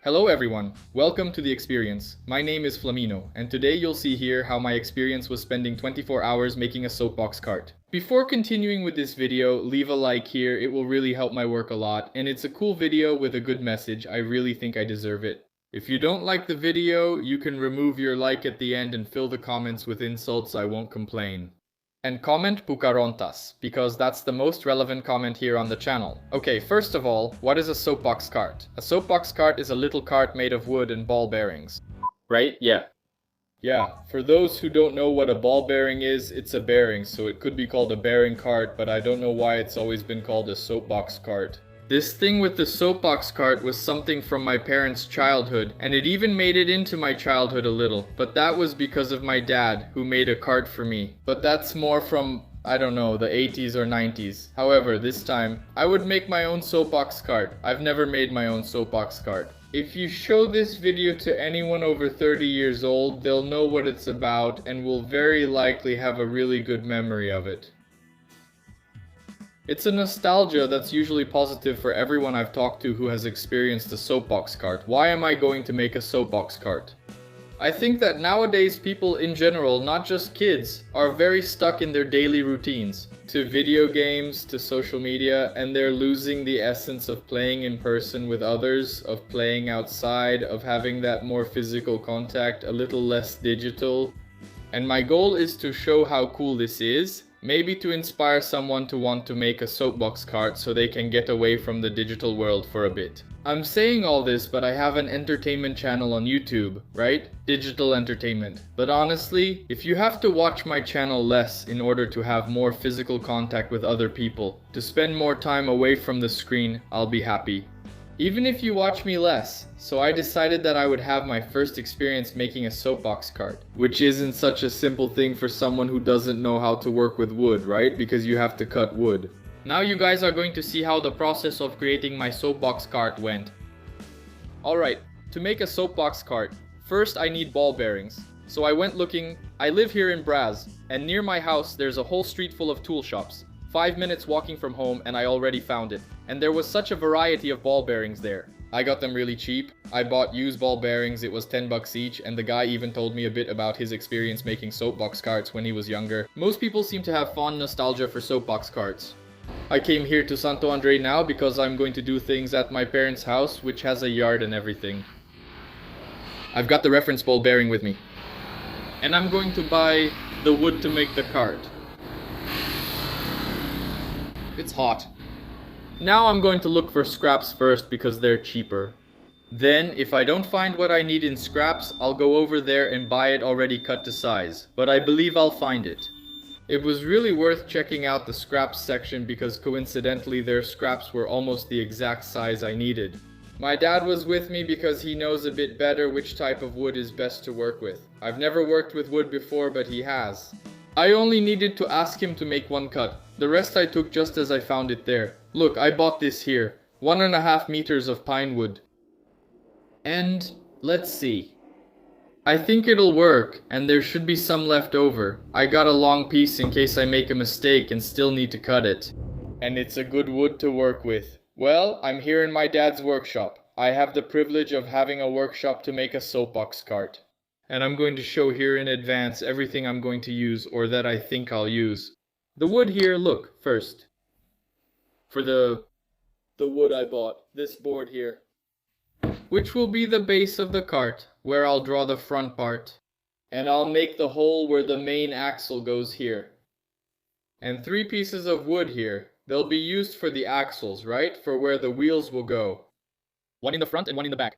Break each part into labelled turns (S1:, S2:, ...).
S1: Hello everyone, welcome to the experience. My name is Flamino, and today you'll see here how my experience was spending 24 hours making a soapbox cart. Before continuing with this video, leave a like here, it will really help my work a lot, and it's a cool video with a good message, I really think I deserve it. If you don't like the video, you can remove your like at the end and fill the comments with insults, I won't complain. And comment Pucarontas, because that's the most relevant comment here on the channel. Okay, first of all, what is a soapbox cart? A soapbox cart is a little cart made of wood and ball bearings. Right? Yeah. Yeah, for those who don't know what a ball bearing is, it's a bearing, so it could be called a bearing cart, but I don't know why it's always been called a soapbox cart. This thing with the soapbox cart was something from my parents' childhood, and it even made it into my childhood a little, but that was because of my dad, who made a cart for me. But that's more from, I don't know, the 80s or 90s. However, this time, I would make my own soapbox cart. I've never made my own soapbox cart. If you show this video to anyone over 30 years old, they'll know what it's about and will very likely have a really good memory of it. It's a nostalgia that's usually positive for everyone I've talked to who has experienced a soapbox cart. Why am I going to make a soapbox cart? I think that nowadays people in general, not just kids, are very stuck in their daily routines. To video games, to social media, and they're losing the essence of playing in person with others, of playing outside, of having that more physical contact, a little less digital. And my goal is to show how cool this is. Maybe to inspire someone to want to make a soapbox cart so they can get away from the digital world for a bit. I'm saying all this, but I have an entertainment channel on YouTube, right? Digital entertainment. But honestly, if you have to watch my channel less in order to have more physical contact with other people, to spend more time away from the screen, I'll be happy. Even if you watch me less, so I decided that I would have my first experience making a soapbox cart, which isn't such a simple thing for someone who doesn't know how to work with wood, right? Because you have to cut wood. Now you guys are going to see how the process of creating my soapbox cart went. Alright, to make a soapbox cart, first I need ball bearings. So I went looking. I live here in Braz, and near my house there's a whole street full of tool shops. 5 minutes walking from home and I already found it. And there was such a variety of ball bearings there. I got them really cheap. I bought used ball bearings, it was 10 bucks each, and the guy even told me a bit about his experience making soapbox carts when he was younger. Most people seem to have fond nostalgia for soapbox carts. I came here to Santo Andre now because I'm going to do things at my parents' house, which has a yard and everything. I've got the reference ball bearing with me. And I'm going to buy the wood to make the cart. It's hot. Now I'm going to look for scraps first because they're cheaper. Then, if I don't find what I need in scraps, I'll go over there and buy it already cut to size. But I believe I'll find it. It was really worth checking out the scraps section because coincidentally their scraps were almost the exact size I needed. My dad was with me because he knows a bit better which type of wood is best to work with. I've never worked with wood before, but he has. I only needed to ask him to make one cut. The rest I took just as I found it there. Look, I bought this here. 1.5 meters of pine wood. And let's see. I think it'll work, and there should be some left over. I got a long piece in case I make a mistake and still need to cut it. And it's a good wood to work with. Well, I'm here in my dad's workshop. I have the privilege of having a workshop to make a soapbox cart. And I'm going to show here in advance everything I'm going to use, or that I think I'll use. The wood here, look, first. For the wood I bought, this board here. Which will be the base of the cart, where I'll draw the front part. And I'll make the hole where the main axle goes here. And 3 pieces of wood here. They'll be used for the axles, right? For where the wheels will go. One in the front and one in the back.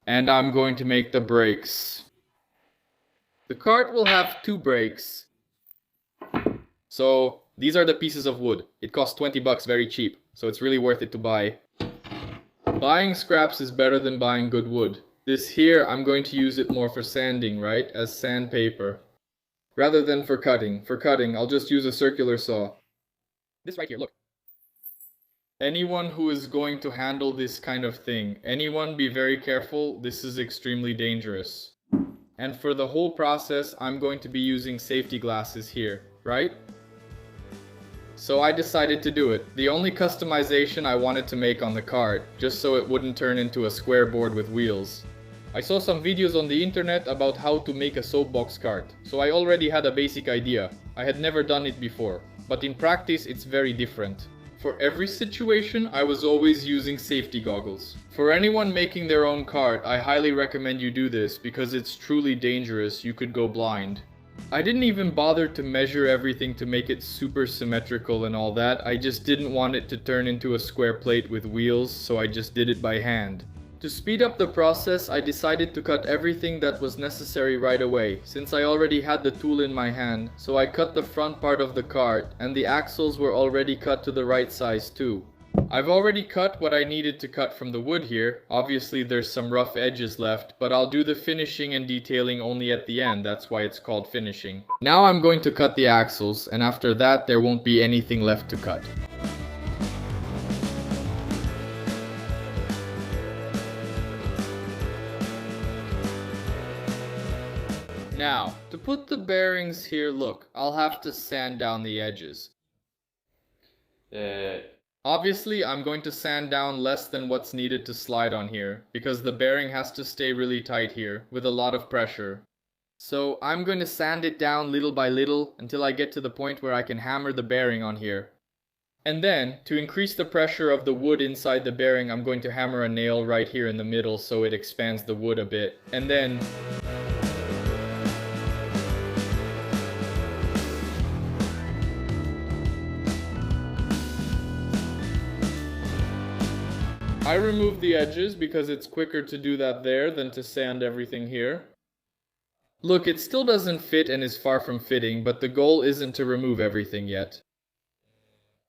S1: And I'm going to make the brakes. The cart will have 2 brakes. So these are the pieces of wood. It costs 20 bucks, very cheap. So it's really worth it to buy. Buying scraps is better than buying good wood. This here, I'm going to use it more for sanding, right? As sandpaper. Rather than for cutting. For cutting, I'll just use a circular saw. This right here, look. Anyone who is going to handle this kind of thing, anyone be very careful, this is extremely dangerous. And for the whole process, I'm going to be using safety glasses here, right? So I decided to do it. The only customization I wanted to make on the cart, just so it wouldn't turn into a square board with wheels. I saw some videos on the internet about how to make a soapbox cart, so I already had a basic idea. I had never done it before, but in practice it's very different. For every situation, I was always using safety goggles. For anyone making their own cart, I highly recommend you do this because it's truly dangerous. You could go blind. I didn't even bother to measure everything to make it super symmetrical and all that. I just didn't want it to turn into a square plate with wheels, so I just did it by hand. To speed up the process, I decided to cut everything that was necessary right away, since I already had the tool in my hand. So I cut the front part of the cart, and the axles were already cut to the right size too. I've already cut what I needed to cut from the wood here. Obviously there's some rough edges left, but I'll do the finishing and detailing only at the end. That's why it's called finishing. Now I'm going to cut the axles, and after that there won't be anything left to cut. Now, to put the bearings here, look, I'll have to sand down the edges. Obviously, I'm going to sand down less than what's needed to slide on here, because the bearing has to stay really tight here, with a lot of pressure. So I'm going to sand it down little by little until I get to the point where I can hammer the bearing on here. And then, to increase the pressure of the wood inside the bearing, I'm going to hammer a nail right here in the middle so it expands the wood a bit. And then I remove the edges because it's quicker to do that there than to sand everything here. Look, it still doesn't fit and is far from fitting, but the goal isn't to remove everything yet.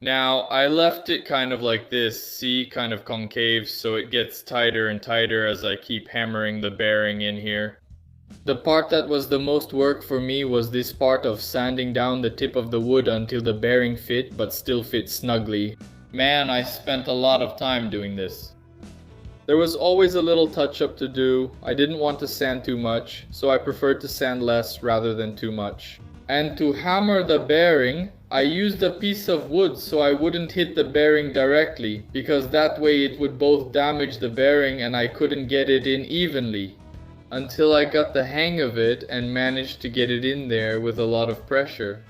S1: Now, I left it kind of like this, see, kind of concave, so it gets tighter and tighter as I keep hammering the bearing in here. The part that was the most work for me was this part of sanding down the tip of the wood until the bearing fit but still fit snugly. Man, I spent a lot of time doing this. There was always a little touch-up to do. I didn't want to sand too much, so I preferred to sand less rather than too much. And to hammer the bearing, I used a piece of wood so I wouldn't hit the bearing directly, because that way it would both damage the bearing and I couldn't get it in evenly. Until I got the hang of it and managed to get it in there with a lot of pressure.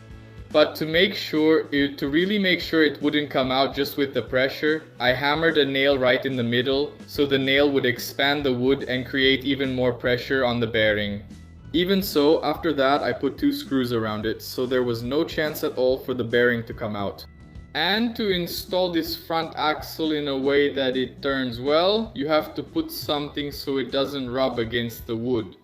S1: But to really make sure it wouldn't come out just with the pressure, I hammered a nail right in the middle so the nail would expand the wood and create even more pressure on the bearing. Even so, after that I put 2 screws around it, so there was no chance at all for the bearing to come out. And to install this front axle in a way that it turns well, you have to put something so it doesn't rub against the wood.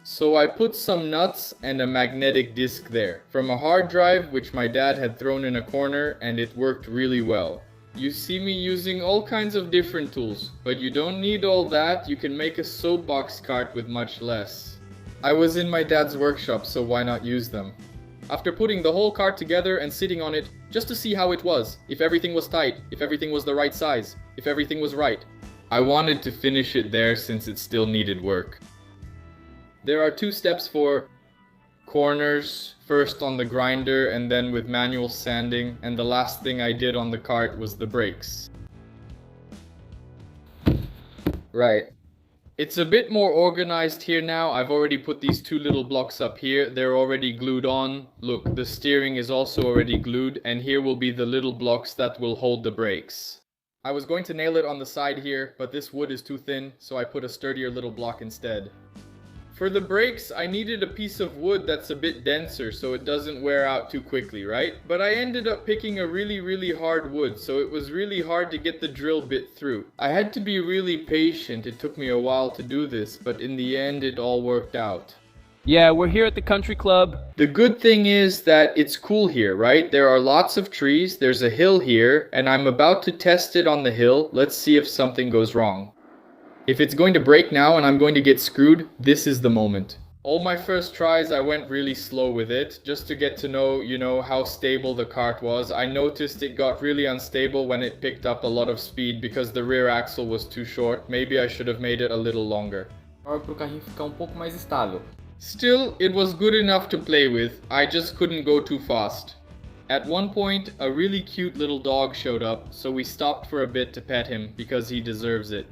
S1: So I put some nuts and a magnetic disc there, from a hard drive which my dad had thrown in a corner, and it worked really well. You see me using all kinds of different tools, but you don't need all that. You can make a soapbox cart with much less. I was in my dad's workshop, so why not use them? After putting the whole cart together and sitting on it just to see how it was, if everything was tight, if everything was the right size, if everything was right, I wanted to finish it there since it still needed work. There are 2 steps for corners, first on the grinder and then with manual sanding, and the last thing I did on the cart was the brakes. Right. It's a bit more organized here now. I've already put these 2 little blocks up here. They're already glued on. Look, the steering is also already glued, and here will be the little blocks that will hold the brakes. I was going to nail it on the side here, but this wood is too thin, so I put a sturdier little block instead. For the brakes, I needed a piece of wood that's a bit denser so it doesn't wear out too quickly, right? But I ended up picking a really hard wood, so it was really hard to get the drill bit through. I had to be really patient. It took me a while to do this, but in the end it all worked out.
S2: Yeah, we're here at the country club.
S1: The good thing is that it's cool here, right? There are lots of trees, there's a hill here, and I'm about to test it on the hill. Let's see if something goes wrong. If it's going to break now and I'm going to get screwed, this is the moment. All my first tries I went really slow with it, just to get to know, how stable the cart was. I noticed it got really unstable when it picked up a lot of speed because the rear axle was too short. Maybe I should have made it a little longer.
S3: Para o carrinho ficar pouco mais estável.
S1: Still, it was good enough to play with. I just couldn't go too fast. At one point, a really cute little dog showed up, so we stopped for a bit to pet him because he deserves it.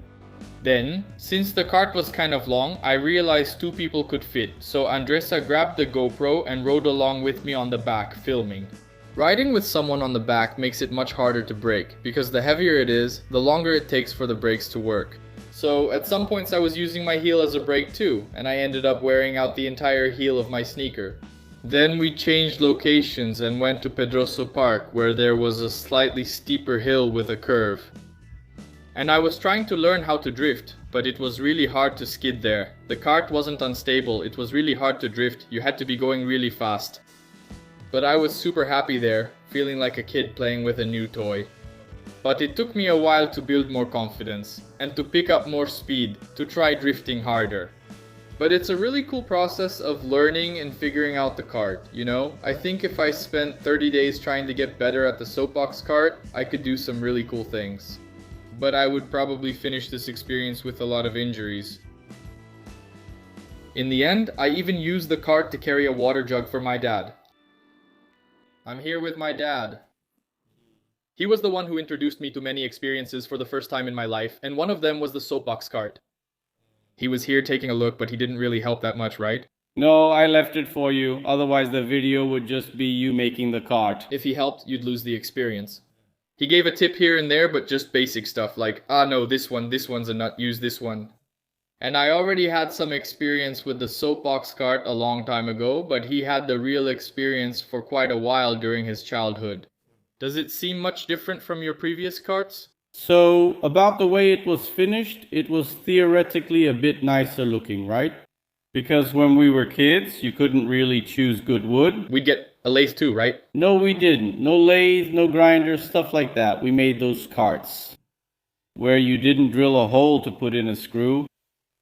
S1: Then, since the cart was kind of long, I realized 2 people could fit, so Andressa grabbed the GoPro and rode along with me on the back, filming. Riding with someone on the back makes it much harder to brake, because the heavier it is, the longer it takes for the brakes to work. So at some points I was using my heel as a brake too, and I ended up wearing out the entire heel of my sneaker. Then we changed locations and went to Pedroso Park, where there was a slightly steeper hill with a curve. And I was trying to learn how to drift, but it was really hard to skid there. The cart wasn't unstable, it was really hard to drift, you had to be going really fast. But I was super happy there, feeling like a kid playing with a new toy. But it took me a while to build more confidence, and to pick up more speed, to try drifting harder. But it's a really cool process of learning and figuring out the cart, you know? I think if I spent 30 days trying to get better at the Soapbox cart, I could do some really cool things. But I would probably finish this experience with a lot of injuries. In the end, I even used the cart to carry a water jug for my dad. I'm here with my dad. He was the one who introduced me to many experiences for the first time in my life, and one of them was the Soapbox cart. He was here taking a look, but he didn't really help that much, right?
S4: No, I left it for you, otherwise the video would just be you making the cart.
S1: If he helped, you'd lose the experience. He gave a tip here and there, but just basic stuff like, no, this one's a nut, use this one. And I already had some experience with the Soapbox cart a long time ago, but he had the real experience for quite a while during his childhood. Does it seem much different from your previous carts?
S4: So, about the way it was finished, it was theoretically a bit nicer looking, right? Because when we were kids, you couldn't really choose good wood.
S1: We'd get a lathe too, right?
S4: No, we didn't. No lathe, no grinder, stuff like that. We made those carts where you didn't drill a hole to put in a screw.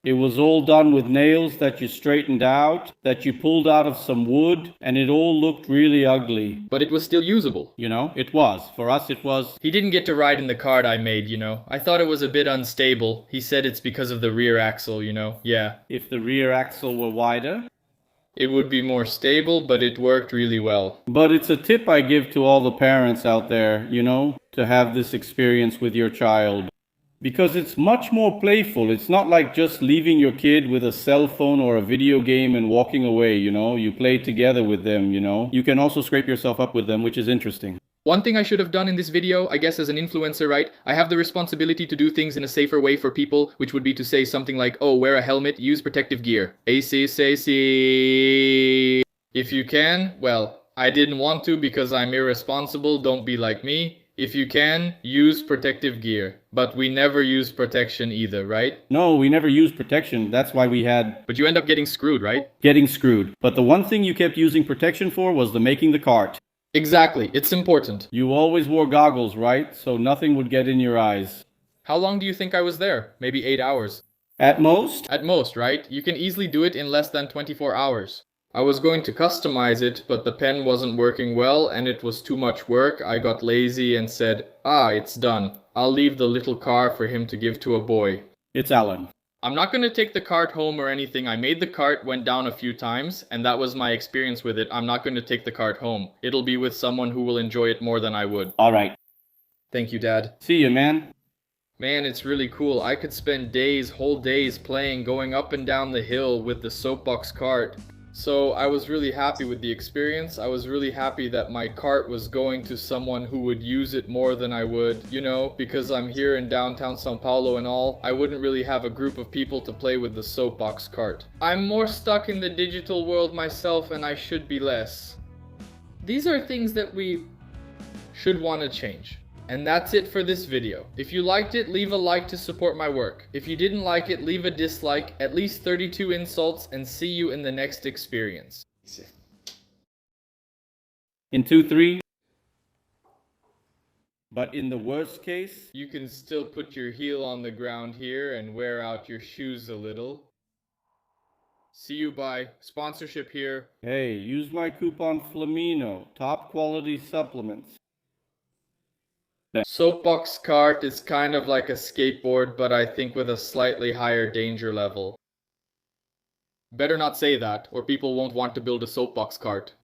S4: It was all done with nails that you straightened out, that you pulled out of some wood, and it all looked really ugly.
S1: But it was still usable.
S4: You know, it was. For us, it was.
S1: He didn't get to ride in the cart I made, you know. I thought it was a bit unstable. He said it's because of the rear axle, you know. Yeah.
S4: If the rear axle were wider,
S1: it would be more stable, but it worked really well.
S4: But it's a tip I give to all the parents out there, you know, to have this experience with your child. Because it's much more playful. It's not like just leaving your kid with a cell phone or a video game and walking away, you know. You play together with them, you know. You can also scrape yourself up with them, which is interesting.
S1: One thing I should have done in this video, I guess as an influencer, right? I have the responsibility to do things in a safer way for people, which would be to say something like, oh, wear a helmet, use protective gear. ACCC. If you can, well, I didn't want to because I'm irresponsible, don't be like me. If you can, use protective gear. But we never use protection either, right?
S4: No, we never used protection. That's why we had...
S1: But you end up getting screwed, right?
S4: Getting screwed. But the one thing you kept using protection for was the making the cart.
S1: Exactly, it's important.
S4: You always wore goggles, right? So nothing would get in your eyes.
S1: How long do you think I was there? Maybe 8 hours.
S4: At most?
S1: At most, right? You can easily do it in less than 24 hours. I was going to customize it, but the pen wasn't working well and it was too much work. I got lazy and said, it's done. I'll leave the little car for him to give to a boy.
S4: It's Alan.
S1: I'm not going to take the cart home or anything. I made the cart, went down a few times, and that was my experience with it. I'm not going to take the cart home. It'll be with someone who will enjoy it more than I would.
S4: Alright.
S1: Thank you, Dad.
S4: See you, man.
S1: Man, it's really cool. I could spend days, whole days playing, going up and down the hill with the Soapbox cart. So I was really happy with the experience. I was really happy that my cart was going to someone who would use it more than I would, you know, because I'm here in downtown Sao Paulo and all, I wouldn't really have a group of people to play with the Soapbox cart. I'm more stuck in the digital world myself and I should be less. These are things that we should want to change. And that's it for this video. If you liked it, leave a like to support my work. If you didn't like it, leave a dislike, at least 32 insults, and see you in the next experience.
S4: In 2-3. But in the worst case,
S1: you can still put your heel on the ground here and wear out your shoes a little. See you, bye. Sponsorship here.
S4: Hey, use my coupon Flamino. Top quality supplements.
S1: Soapbox cart is kind of like a skateboard, but I think with a slightly higher danger level. Better not say that, or people won't want to build a Soapbox cart.